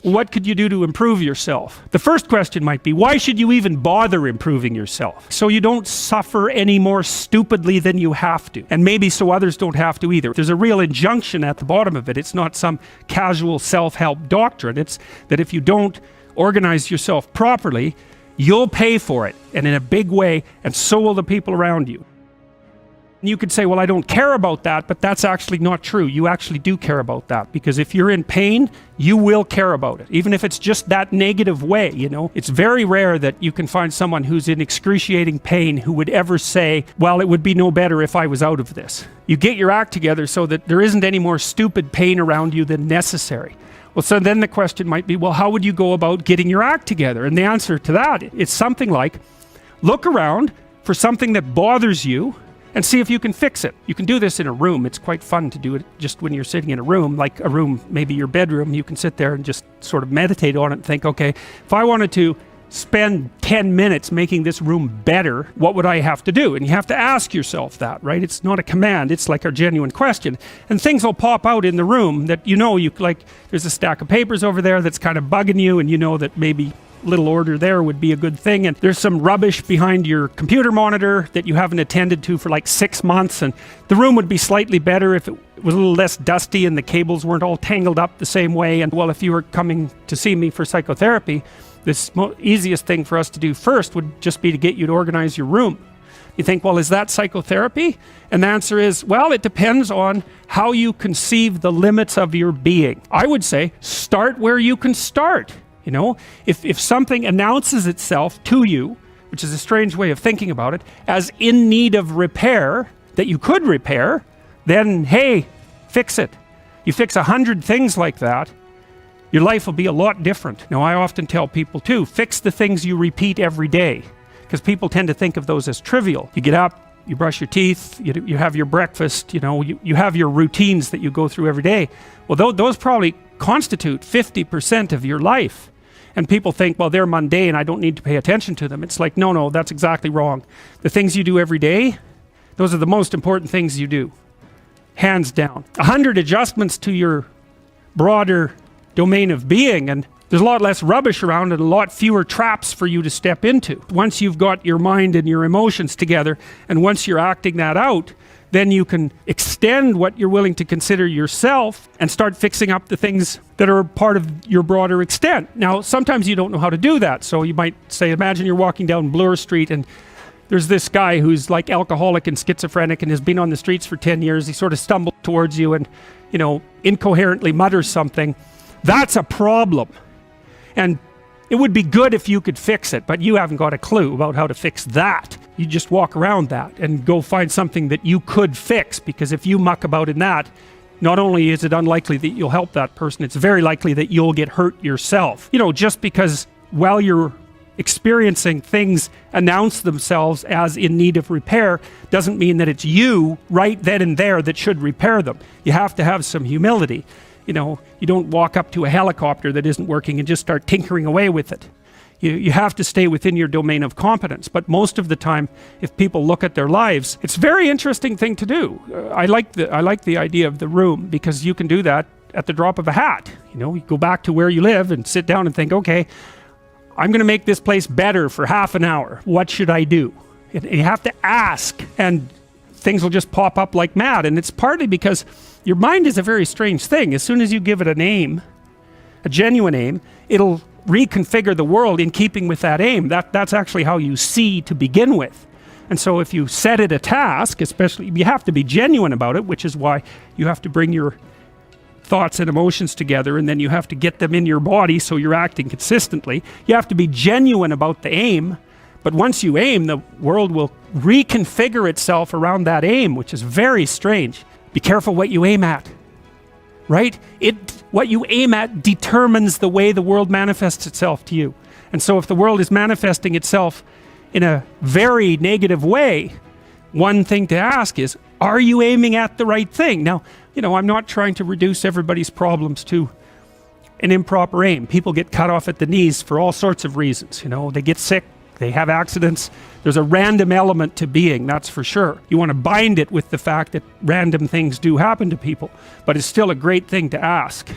What could you do to improve yourself? The first question might be, why should you even bother improving yourself? So you don't suffer any more stupidly than you have to. And maybe so others don't have to either. There's a real injunction at the bottom of it. It's not some casual self-help doctrine. It's that if you don't organize yourself properly, you'll pay for it, and in a big way, and so will the people around you. You could say, well, I don't care about that, but that's actually not true. You actually do care about that, because if you're in pain, you will care about it, even if it's just that negative way, you know. It's very rare that you can find someone who's in excruciating pain who would ever say, well, it would be no better if I was out of this. You get your act together so that there isn't any more stupid pain around you than necessary. Well, so then the question might be, well, how would you go about getting your act together? And the answer to that is something like, look around for something that bothers you and see if you can fix it. You can do this in a room. It's quite fun to do it just when you're sitting in a room, like a room, maybe your bedroom. You can sit there and just sort of meditate on it and think, okay, if I wanted to spend 10 minutes making this room better, what would I have to do? And you have to ask yourself that, right? It's not a command, it's like a genuine question. And things will pop out in the room that you know, like there's a stack of papers over there that's kind of bugging you, and you know that maybe little order there would be a good thing, and there's some rubbish behind your computer monitor that you haven't attended to for like 6 months, and the room would be slightly better if it was a little less dusty and the cables weren't all tangled up the same way. And well, if you were coming to see me for psychotherapy, this easiest thing for us to do first would just be to get you to organize your room. You think, well, is that psychotherapy? And the answer is, well, it depends on how you conceive the limits of your being. I would say, start where you can start. You know, if something announces itself to you, which is a strange way of thinking about it, as in need of repair, that you could repair, then, hey, fix it. You fix 100 things like that, your life will be a lot different. Now, I often tell people too, fix the things you repeat every day, because people tend to think of those as trivial. You get up, you brush your teeth, you have your breakfast, you know, you have your routines that you go through every day. Well, those probably constitute 50% of your life. And people think, well, they're mundane, I don't need to pay attention to them. It's like, no, that's exactly wrong. The things you do every day, those are the most important things you do. Hands down. 100 adjustments to your broader domain of being, and there's a lot less rubbish around and a lot fewer traps for you to step into. Once you've got your mind and your emotions together, and once you're acting that out, then you can extend what you're willing to consider yourself and start fixing up the things that are part of your broader extent. Now, sometimes you don't know how to do that. So you might say, imagine you're walking down Bloor Street and there's this guy who's like alcoholic and schizophrenic and has been on the streets for 10 years. He sort of stumbles towards you and, you know, incoherently mutters something. That's a problem. And it would be good if you could fix it, but you haven't got a clue about how to fix that. You just walk around that and go find something that you could fix, because if you muck about in that, not only is it unlikely that you'll help that person, it's very likely that you'll get hurt yourself. You know, just because while you're experiencing things announce themselves as in need of repair doesn't mean that it's you right then and there that should repair them. You have to have some humility. You know, you don't walk up to a helicopter that isn't working and just start tinkering away with it. You have to stay within your domain of competence. But most of the time, if people look at their lives, it's a very interesting thing to do. I like the idea of the room, because you can do that at the drop of a hat. You know, you go back to where you live and sit down and think, okay, I'm going to make this place better for half an hour. What should I do? You have to ask, and things will just pop up like mad. And it's partly because your mind is a very strange thing. As soon as you give it a name, a genuine aim, it'll reconfigure the world in keeping with that aim. That's actually how you see to begin with. And so if you set it a task, especially, you have to be genuine about it, which is why you have to bring your thoughts and emotions together, and then you have to get them in your body so you're acting consistently. You have to be genuine about the aim, but once you aim, the world will reconfigure itself around that aim, which is very strange. Be careful what you aim at, right? What you aim at determines the way the world manifests itself to you. And so if the world is manifesting itself in a very negative way, one thing to ask is, are you aiming at the right thing? Now, you know, I'm not trying to reduce everybody's problems to an improper aim. People get cut off at the knees for all sorts of reasons. You know, they get sick, they have accidents. There's a random element to being, that's for sure. You want to bind it with the fact that random things do happen to people, but it's still a great thing to ask.